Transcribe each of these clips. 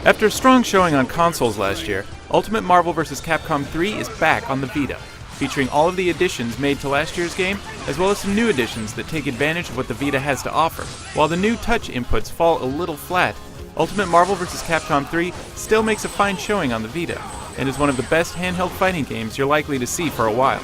After a strong showing on consoles last year, Ultimate Marvel vs. Capcom 3 is back on the Vita, featuring all of the additions made to last year's game, as well as some new additions that take advantage of what the Vita has to offer. While the new touch inputs fall a little flat, Ultimate Marvel vs. Capcom 3 still makes a fine showing on the Vita, and is one of the best handheld fighting games you're likely to see for a while.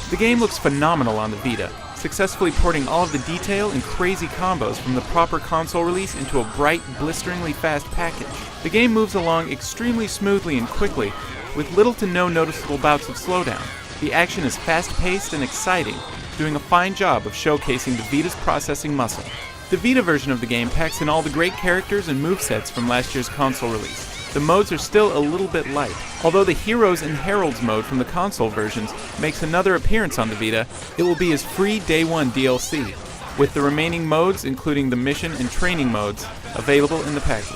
The game looks phenomenal on the Vita, successfully porting all of the detail and crazy combos from the proper console release into a bright, blisteringly fast package. The game moves along extremely smoothly and quickly, with little to no noticeable bouts of slowdown. The action is fast-paced and exciting, doing a fine job of showcasing the Vita's processing muscle. The Vita version of the game packs in all the great characters and movesets from last year's console release. The modes are still a little bit light. Although the Heroes and Heralds mode from the console versions makes another appearance on the Vita, it will be as free Day 1 DLC, with the remaining modes, including the mission and training modes, available in the package.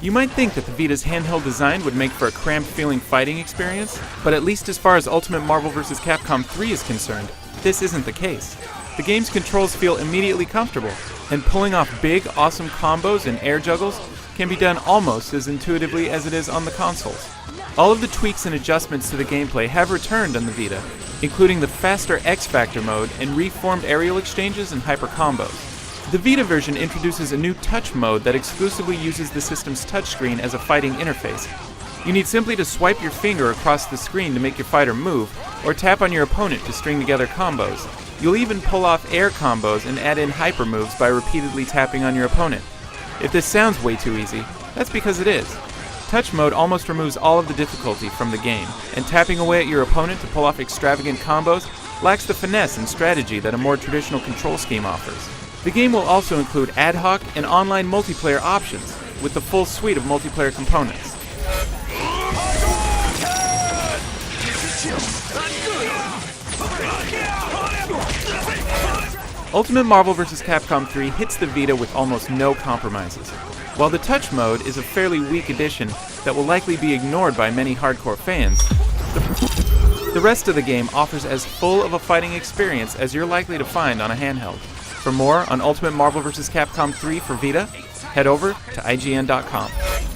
You might think that the Vita's handheld design would make for a cramped-feeling fighting experience, but at least as far as Ultimate Marvel vs. Capcom 3 is concerned, this isn't the case. The game's controls feel immediately comfortable, and pulling off big, awesome combos and air juggles can be done almost as intuitively as it is on the consoles. All of the tweaks and adjustments to the gameplay have returned on the Vita, including the faster X-Factor mode and reformed aerial exchanges and hyper combos. The Vita version introduces a new touch mode that exclusively uses the system's touchscreen as a fighting interface. You need simply to swipe your finger across the screen to make your fighter move, or tap on your opponent to string together combos. You'll even pull off air combos and add in hyper moves by repeatedly tapping on your opponent. If this sounds way too easy, that's because it is. Touch mode almost removes all of the difficulty from the game, and tapping away at your opponent to pull off extravagant combos lacks the finesse and strategy that a more traditional control scheme offers. The game will also include ad hoc and online multiplayer options, with the full suite of multiplayer components. Ultimate Marvel vs. Capcom 3 hits the Vita with almost no compromises. While the touch mode is a fairly weak addition that will likely be ignored by many hardcore fans, the rest of the game offers as full of a fighting experience as you're likely to find on a handheld. For more on Ultimate Marvel vs. Capcom 3 for Vita, head over to IGN.com.